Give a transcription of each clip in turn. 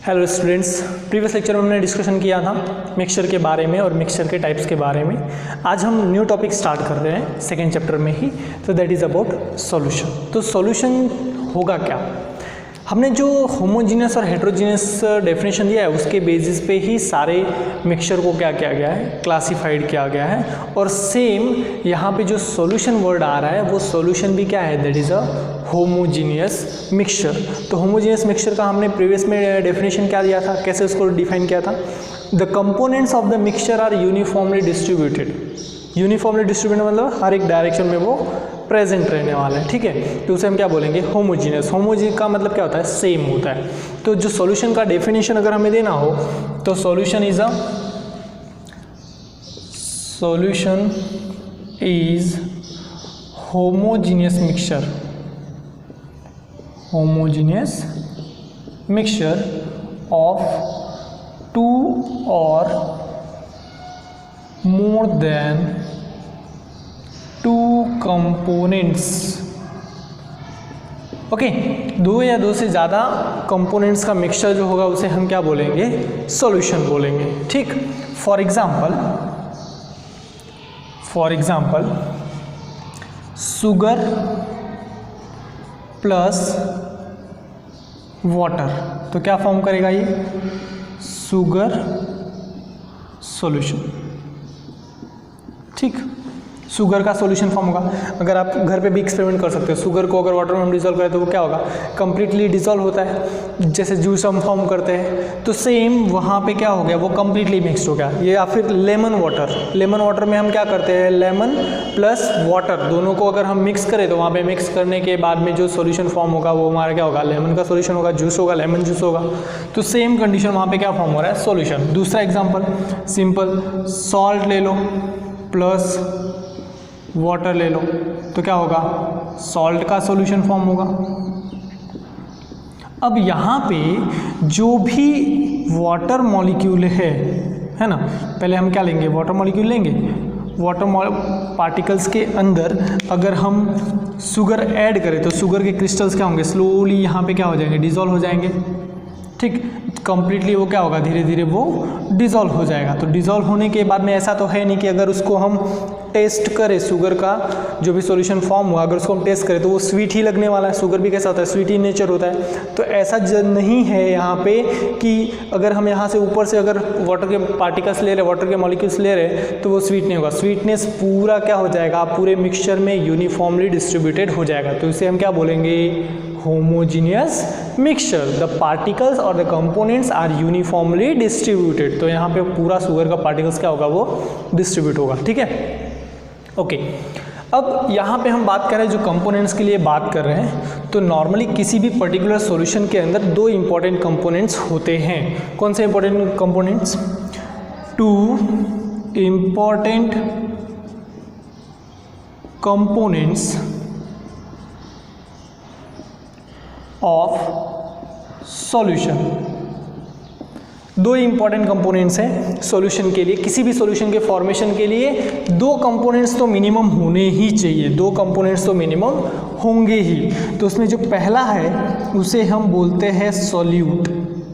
Hello students, previous lecture में हमने discussion किया था मिक्सचर के बारे में और मिक्सचर के टाइप्स के बारे में। आज हम न्यू टॉपिक स्टार्ट कर रहे हैं सेकेंड चैप्टर में ही। तो दैट इज़ अबाउट सॉल्यूशन। तो सॉल्यूशन होगा क्या? हमने जो होमोजीनियस और हेट्रोजीनियस डेफिनेशन दिया है उसके बेसिस पे ही सारे मिक्सचर को क्या किया गया है, क्लासिफाइड किया गया है। और सेम यहाँ पे जो सॉल्यूशन वर्ड आ रहा है वो सॉल्यूशन भी क्या है, that is a homogeneous mixture. तो होमोजीनियस मिक्सचर का हमने प्रीवियस में डेफिनेशन क्या दिया था, कैसे उसको डिफाइन किया था? The components of the mixture are uniformly distributed. Uniformly distributed मतलब हर एक डायरेक्शन में वो प्रेजेंट रहने वाला है, ठीक है। तो उसे हम क्या बोलेंगे, होमोजीनियस। होमोजीनियस का मतलब क्या होता है, सेम होता है। तो जो सॉल्यूशन का डेफिनेशन अगर हमें देना हो तो solution is homogeneous mixture. Homogeneous mixture of two or more than two components. Okay, दो या दो से ज़्यादा कंपोनेंट्स का मिक्सचर जो होगा उसे हम क्या बोलेंगे, सॉल्यूशन बोलेंगे, ठीक। For example sugar plus water, तो क्या फॉर्म करेगा ये, शुगर सॉल्यूशन, ठीक। शुगर का सॉल्यूशन फॉर्म होगा। अगर आप घर पे भी एक्सपेरिमेंट कर सकते हो, शुगर को अगर वाटर में हम डिजोल्व करें तो वो क्या होगा, कंप्लीटली डिजोल्व होता है, जैसे जूस हम फॉर्म करते हैं। तो सेम वहाँ पे क्या हो गया, वो कंप्लीटली मिक्स्ड हो गया। ये या फिर लेमन वाटर में हम क्या करते हैं, लेमन प्लस वाटर दोनों को अगर हम मिक्स करें तो वहाँ पे मिक्स करने के बाद में जो सॉल्यूशन फॉर्म होगा वो हमारा क्या होगा, लेमन का सॉल्यूशन होगा, जूस होगा, लेमन जूस होगा। तो सेम कंडीशन वहाँ पे क्या फॉर्म हो रहा है, सॉल्यूशन। दूसरा एग्जाम्पल सिंपल, सॉल्ट ले लो प्लस वाटर ले लो, तो क्या होगा, सॉल्ट का सॉल्यूशन फॉर्म होगा। अब यहाँ पे जो भी वाटर मॉलिक्यूल है ना, पहले हम क्या लेंगे, वाटर मॉलिक्यूल लेंगे। वाटर पार्टिकल्स के अंदर अगर हम शुगर ऐड करें तो शुगर के क्रिस्टल्स क्या होंगे, स्लोली यहाँ पे क्या हो जाएंगे, डिजोल्व हो जाएंगे, ठीक। कंप्लीटली वो क्या होगा, धीरे धीरे वो डिज़ोल्व हो जाएगा। तो डिज़ोल्व होने के बाद में ऐसा तो है नहीं कि अगर उसको हम टेस्ट करें, शुगर का जो भी सॉल्यूशन फॉर्म हुआ अगर उसको हम टेस्ट करें तो वो स्वीट ही लगने वाला है। शुगर भी कैसा होता है, स्वीट ही नेचर होता है। तो ऐसा नहीं है यहाँ पे कि अगर हम यहाँ से ऊपर से अगर वाटर के पार्टिकल्स ले रहे, वाटर के मॉलिक्यूल्स ले रहे तो वो स्वीट नहीं होगा। स्वीटनेस पूरा क्या हो जाएगा, पूरे मिक्सचर में यूनिफॉर्मली डिस्ट्रीब्यूटेड हो जाएगा। तो इसे हम क्या बोलेंगे, होमोजीनियस मिक्सचर। द पार्टिकल्स और the components are uniformly distributed. तो यहाँ पे पूरा शुगर का पार्टिकल्स क्या होगा, वो डिस्ट्रीब्यूट होगा, ठीक है। ओके, अब यहाँ पे हम बात कर रहे हैं, जो कंपोनेंट्स के लिए बात कर रहे हैं, तो नॉर्मली किसी भी पर्टिकुलर सॉल्यूशन के अंदर दो इंपॉर्टेंट कंपोनेंट्स होते हैं। कौन से important components, two important components of solution. दो इंपॉर्टेंट कंपोनेंट्स हैं सॉल्यूशन के लिए। किसी भी सॉल्यूशन के फॉर्मेशन के लिए दो कंपोनेंट्स तो मिनिमम होने ही चाहिए, दो कंपोनेंट्स तो मिनिमम होंगे ही। तो उसमें जो पहला है उसे हम बोलते हैं सॉल्यूट,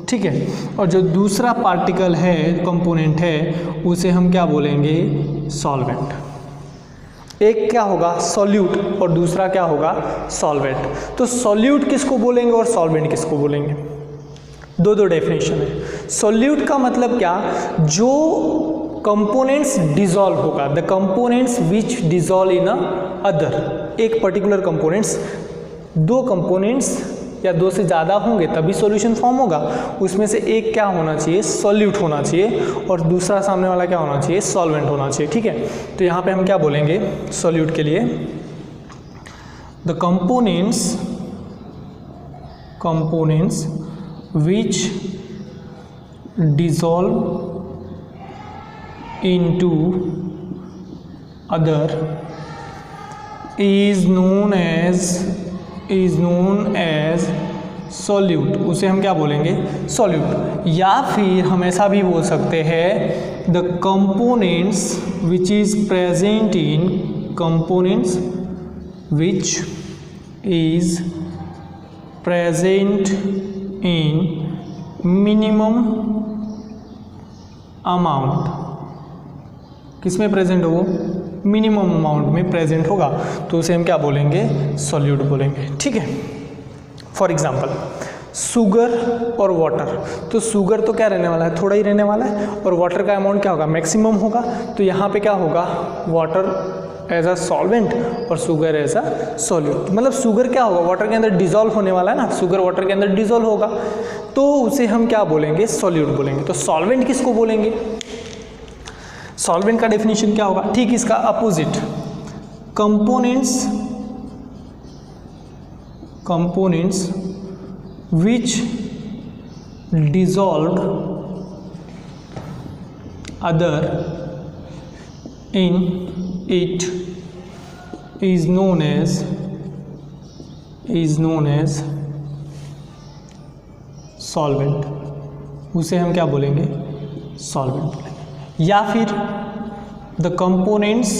ठीक है। और जो दूसरा पार्टिकल है, कंपोनेंट है, उसे हम क्या बोलेंगे, सॉल्वेंट। एक क्या होगा, सॉल्यूट, और दूसरा क्या होगा, सॉल्वेंट। तो सॉल्यूट किसको बोलेंगे और सॉल्वेंट किसको बोलेंगे, दो डेफिनेशन है। सॉल्यूट का मतलब क्या, जो कंपोनेंट्स डिसॉल्व होगा, the components which dissolve in other. एक पर्टिकुलर कंपोनेंट्स, दो कंपोनेंट्स या दो से ज़्यादा होंगे तभी सॉल्यूशन फॉर्म होगा। उसमें से एक क्या होना चाहिए, सॉल्यूट होना चाहिए, और दूसरा सामने वाला क्या होना चाहिए, सॉल्वेंट होना चाहिए, ठीक है। तो यहाँ पे हम क्या बोलेंगे सॉल्यूट के लिए, the components which dissolve into other is known as solute। उसे हम क्या बोलेंगे, सॉल्यूट। या फिर हम ऐसा भी बोल सकते हैं, the components which is present in components which is present in minimum amount किस में प्रेजेंट हो, मिनिमम अमाउंट में प्रेजेंट होगा, तो उसे हम क्या बोलेंगे, सॉल्यूट बोलेंगे। ठीक है। फॉर एग्जांपल शुगर और वाटर, तो शुगर तो क्या रहने वाला है, थोड़ा ही रहने वाला है, और वाटर का अमाउंट क्या होगा, मैक्सिमम होगा। तो यहाँ पे क्या होगा, वाटर एज अ सॉल्वेंट और शुगर एज अ सॉल्यूट। मतलब शुगर क्या होगा, वाटर के अंदर डिजोल्व होने वाला है ना, शुगर वाटर के अंदर डिजोल्व होगा, तो उसे हम क्या बोलेंगे, सॉल्यूट बोलेंगे। तो सॉल्वेंट किसको बोलेंगे, सॉल्वेंट का डेफिनेशन क्या होगा, ठीक इसका opposite, components which dissolved other in it is known as solvent, उसे हम क्या बोलेंगे, सॉल्वेंट बोलेंगे। या फिर the components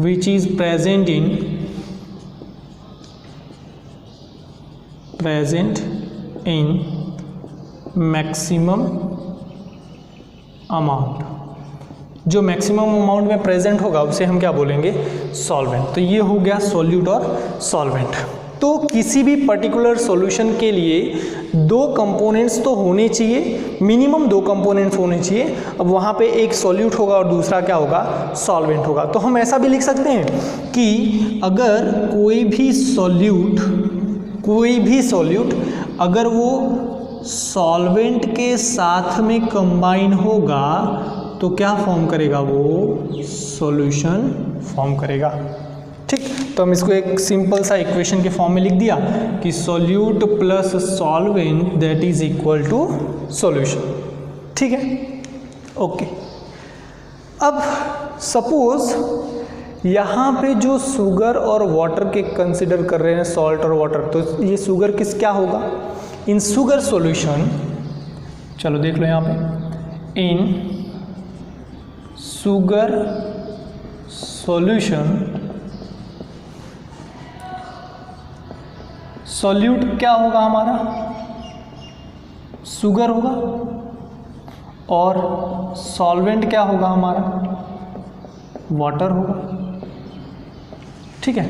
which is present in maximum amount, जो मैक्सिमम अमाउंट में प्रेजेंट होगा उसे हम क्या बोलेंगे, सॉल्वेंट। तो ये हो गया सॉल्यूट और सॉल्वेंट। तो किसी भी पर्टिकुलर सॉल्यूशन के लिए दो कंपोनेंट्स तो होने चाहिए, मिनिमम दो कंपोनेंट्स होने चाहिए। अब वहाँ पे एक सॉल्यूट होगा और दूसरा क्या होगा, सॉल्वेंट होगा। तो हम ऐसा भी लिख सकते हैं कि अगर कोई भी सॉल्यूट अगर वो सॉल्वेंट के साथ में कंबाइन होगा तो क्या फॉर्म करेगा, वो सॉल्यूशन फॉर्म करेगा। ठीक, तो हम इसको एक सिंपल सा इक्वेशन के फॉर्म में लिख दिया कि solute plus solvent that is equal to solution. ठीक है, ओके। अब सपोज यहाँ पे जो शुगर और वाटर के कंसिडर कर रहे हैं, सॉल्ट और वाटर, तो ये शुगर क्या होगा, इन शुगर सॉल्यूशन, चलो देख लो यहाँ पे, इन शुगर सॉल्यूशन सॉल्यूट क्या होगा हमारा, शुगर होगा, और सॉल्वेंट क्या होगा हमारा, वाटर होगा। ठीक है,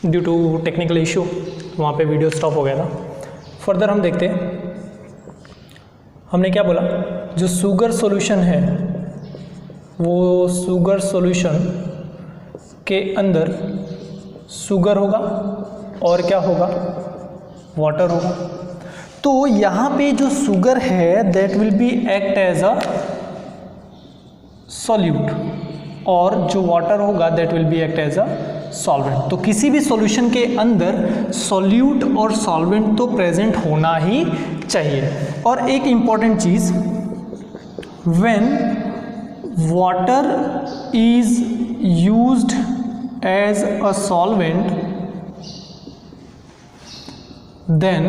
ड्यू टू टेक्निकल इशू वहाँ पे वीडियो स्टॉप हो गया था। फर्दर हम देखते हैं, हमने क्या बोला, जो शुगर सॉल्यूशन है वो शुगर सॉल्यूशन के अंदर शुगर होगा और क्या होगा, वाटर होगा। तो यहाँ पे जो शुगर है that will be act as a solute, और जो वाटर होगा that will be act as a solvent. तो किसी भी सॉल्यूशन के अंदर सॉल्यूट और सॉल्वेंट तो प्रेजेंट होना ही चाहिए। और एक इम्पॉर्टेंट चीज, when water is used as a solvent then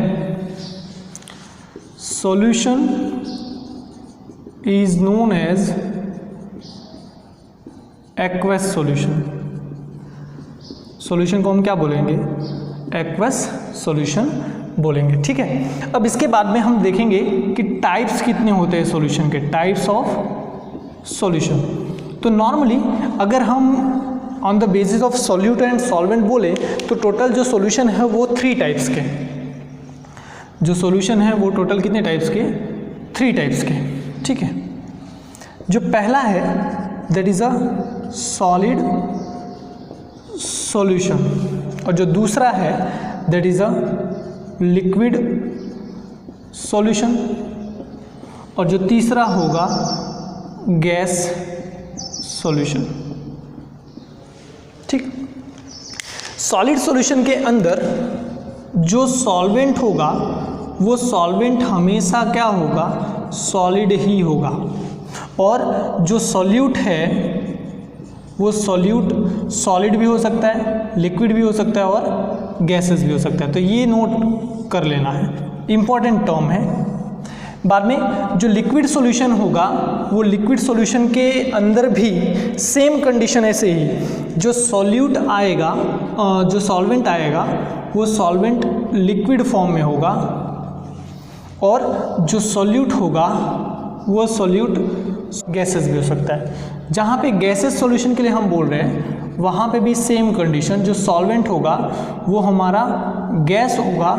solution is known as aqueous solution। Solution को हम क्या बोलेंगे, एक्वस सॉल्यूशन बोलेंगे। ठीक है, अब इसके बाद में हम देखेंगे कि टाइप्स कितने होते हैं सॉल्यूशन के, टाइप्स ऑफ सॉल्यूशन। तो नॉर्मली अगर हम on the basis of solute and solvent बोले तो टोटल जो सॉल्यूशन है वो 3 टाइप्स के, जो सॉल्यूशन है वो टोटल कितने टाइप्स के, 3 टाइप्स के। ठीक है, जो पहला है that is a solid solution, और जो दूसरा है that is a liquid solution, और जो तीसरा होगा गैस सॉल्यूशन। ठीक, सॉलिड सॉल्यूशन के अंदर जो सॉल्वेंट होगा वो सॉल्वेंट हमेशा क्या होगा, सॉलिड ही होगा, और जो सॉल्यूट है वो सॉल्यूट सॉलिड भी हो सकता है, लिक्विड भी हो सकता है और गैसेस भी हो सकता है। तो ये नोट कर लेना है, इम्पॉर्टेंट टर्म है। बाद में जो लिक्विड सॉल्यूशन होगा वो लिक्विड सॉल्यूशन के अंदर भी सेम कंडीशन ऐसे ही जो सॉल्यूट आएगा, जो सॉल्वेंट आएगा वो सॉल्वेंट लिक्विड फॉर्म में होगा और जो सॉल्यूट होगा वो सॉल्यूट गैसेस भी हो सकता है। जहाँ पे गैसेस सॉल्यूशन के लिए हम बोल रहे हैं वहाँ पे भी सेम कंडीशन, जो सॉल्वेंट होगा वो हमारा गैस होगा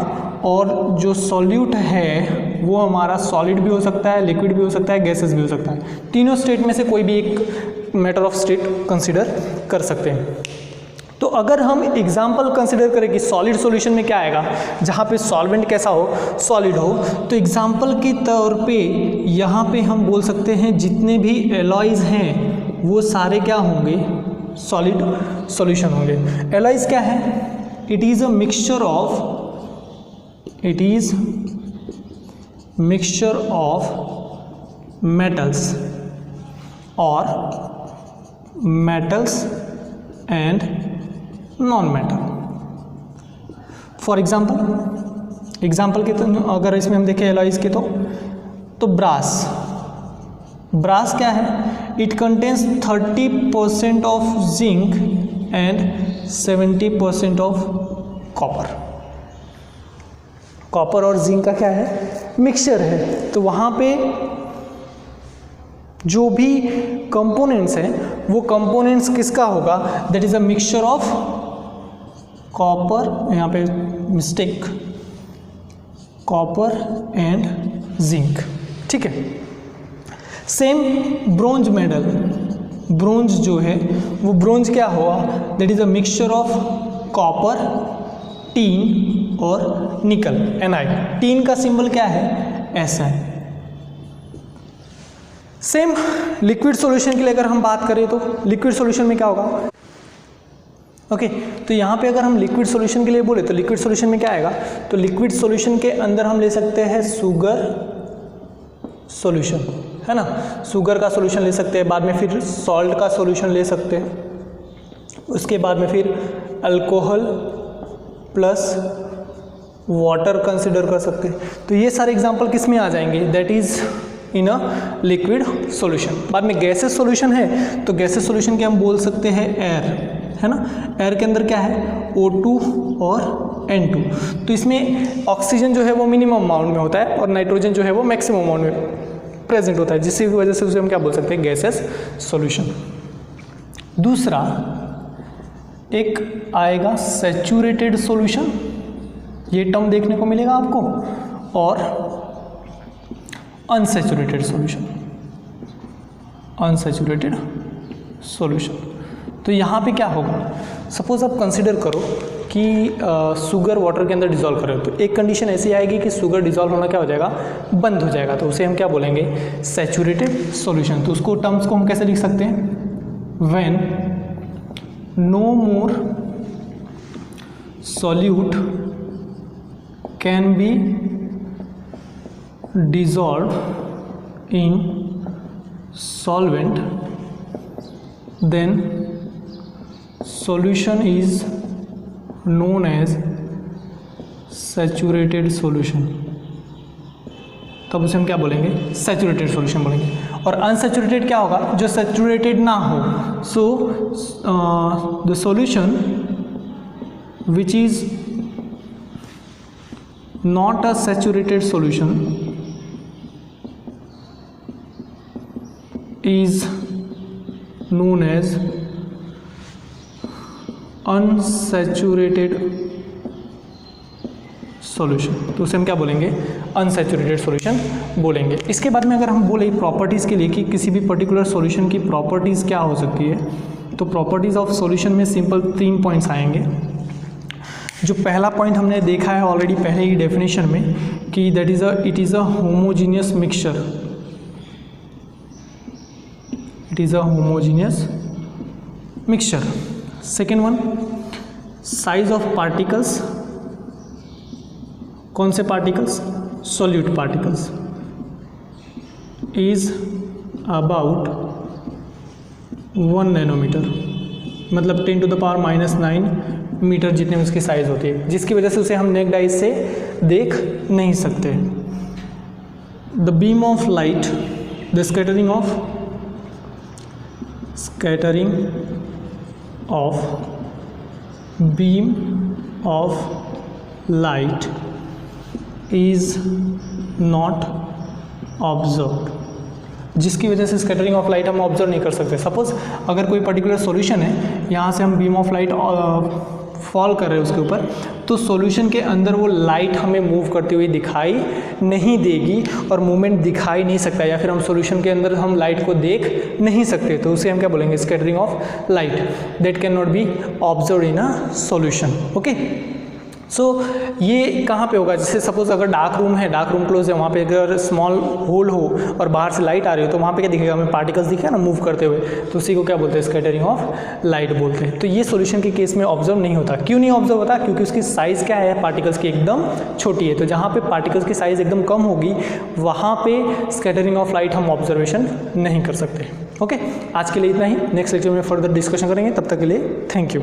और जो सॉल्यूट है वो हमारा सॉलिड भी हो सकता है, लिक्विड भी हो सकता है, गैसेस भी हो सकता है। तीनों स्टेट में से कोई भी एक मैटर ऑफ स्टेट कंसिडर कर सकते हैं। तो अगर हम एग्जाम्पल कंसिडर करें कि सॉलिड सॉल्यूशन में क्या आएगा, जहाँ पे सॉल्वेंट कैसा हो, सॉलिड हो, तो एग्जाम्पल के तौर पे यहाँ पे हम बोल सकते हैं जितने भी एलॉयज़ हैं वो सारे क्या होंगे, सॉलिड सॉल्यूशन होंगे। एलॉयज़ क्या है? It is a mixture of metals or metals and non metal. For example के तो अगर इसमें हम देखें एलॉयज़ के तो ब्रास क्या है? It contains 30% of zinc and 70% of copper और जिंक का क्या है? मिक्सचर है। तो वहाँ पे जो भी कंपोनेंट्स हैं वो कंपोनेंट्स किसका होगा? That is a mixture of copper, यहाँ पे मिस्टेक, कॉपर एंड जिंक। ठीक है। सेम ब्रोंज मेडल, ब्रोंज जो है वो ब्रोंज क्या हुआ? That is a mixture of copper, tin और निकल, Ni। टीन का सिंबल क्या है? Sn। सेम लिक्विड सॉल्यूशन के लिए अगर हम बात करें तो लिक्विड सॉल्यूशन में क्या होगा? ओके, तो यहाँ पे अगर हम लिक्विड सॉल्यूशन के लिए बोले तो लिक्विड सॉल्यूशन में क्या आएगा? तो लिक्विड सॉल्यूशन के अंदर हम ले सकते हैं शुगर सॉल्यूशन, है ना, शुगर का सॉल्यूशन ले सकते हैं, बाद में फिर सॉल्ट का सॉल्यूशन ले सकते हैं, उसके बाद में फिर अल्कोहल प्लस वाटर कंसिडर कर सकते हैं। तो ये सारे एग्जांपल किस में आ जाएंगे? That is in a liquid solution. बाद में गैसेस सॉल्यूशन है तो गैसेस सॉल्यूशन के हम बोल सकते हैं एयर, है ना। एयर के अंदर क्या है? O2 और N2। तो इसमें ऑक्सीजन जो है वो मिनिमम अमाउंट में होता है और नाइट्रोजन जो है वो मैक्सिमम अमाउंट में प्रेजेंट होता है, जिसकी वजह से उसे हम क्या बोल सकते हैं? Gases solution. दूसरा एक आएगा सैचुरेटेड सॉल्यूशन, ये टर्म देखने को मिलेगा आपको, और अनसैचुरेटेड सॉल्यूशन। तो यहाँ पे क्या होगा? सपोज आप कंसिडर करो कि शुगर वाटर के अंदर डिज़ोल्व करें तो एक कंडीशन ऐसी आएगी कि शुगर डिज़ोल्व होना क्या हो जाएगा? बंद हो जाएगा। तो उसे हम क्या बोलेंगे? Saturated solution. तो उसको टर्म्स को हम कैसे लिख सकते हैं? When no more solute can be dissolved in solvent, then solution is known as saturated solution। तब उसे हम क्या बोलेंगे? सैचुरेटेड सॉल्यूशन बोलेंगे। और अनसैचुरेटेड क्या होगा? जो सैचुरेटेड ना हो। So the solution which is not a saturated solution is known as unsaturated solution। तो उसे हम क्या बोलेंगे? अनसैचुरेटेड सॉल्यूशन बोलेंगे। इसके बाद में अगर हम बोले प्रॉपर्टीज़ के लिए कि किसी भी पर्टिकुलर सॉल्यूशन की प्रॉपर्टीज़ क्या हो सकती है, तो प्रॉपर्टीज़ ऑफ सॉल्यूशन में सिंपल 3 पॉइंट्स आएंगे। जो पहला पॉइंट हमने देखा है ऑलरेडी पहले ही डेफिनेशन में कि that is it is a homogeneous mixture. It is a homogeneous mixture। Second one, size of particles। कौन से particles? Solute particles is about 1 nanometre, मतलब 10 to the power -9 मीटर जितने में उसकी साइज़ होती है, जिसकी वजह से उसे हम नेक्ड आइज से देख नहीं सकते। the beam of light, the scattering of beam of light is not observed, जिसकी वजह से स्कैटरिंग ऑफ लाइट हम ऑब्जर्व नहीं कर सकते। सपोज अगर कोई पर्टिकुलर सॉल्यूशन है, यहाँ से हम बीम ऑफ लाइट फॉल कर रहे हैं उसके ऊपर, तो सॉल्यूशन के अंदर वो लाइट हमें मूव करती हुई दिखाई नहीं देगी और मूवमेंट दिखाई नहीं सकता, या फिर हम सॉल्यूशन के अंदर हम लाइट को देख नहीं सकते, तो उसे हम क्या बोलेंगे, scattering of light that can not be observe in a solution. Okay, so ये कहाँ पे होगा, जैसे सपोज अगर डार्क रूम है, डार्क रूम क्लोज है, वहाँ पे अगर स्मॉल होल हो और बाहर से लाइट आ रही हो, तो वहाँ पे क्या दिखेगा हमें, पार्टिकल्स दिखेगा ना मूव करते हुए, तो उसी को क्या बोलते हैं, स्कैटरिंग ऑफ लाइट बोलते हैं। तो ये सॉल्यूशन के केस में ऑब्जर्व नहीं होता। क्यों नहीं ऑब्जर्व होता, क्योंकि उसकी साइज़ क्या है, पार्टिकल्स की एकदम छोटी है। तो जहाँ पे पार्टिकल्स की साइज़ एकदम कम होगी वहाँ पे स्कैटरिंग ऑफ लाइट हम ऑब्जर्वेशन नहीं कर सकते। ओके, आज के लिए इतना ही, नेक्स्ट लेक्चर में फर्दर डिस्कशन करेंगे, तब तक के लिए थैंक यू।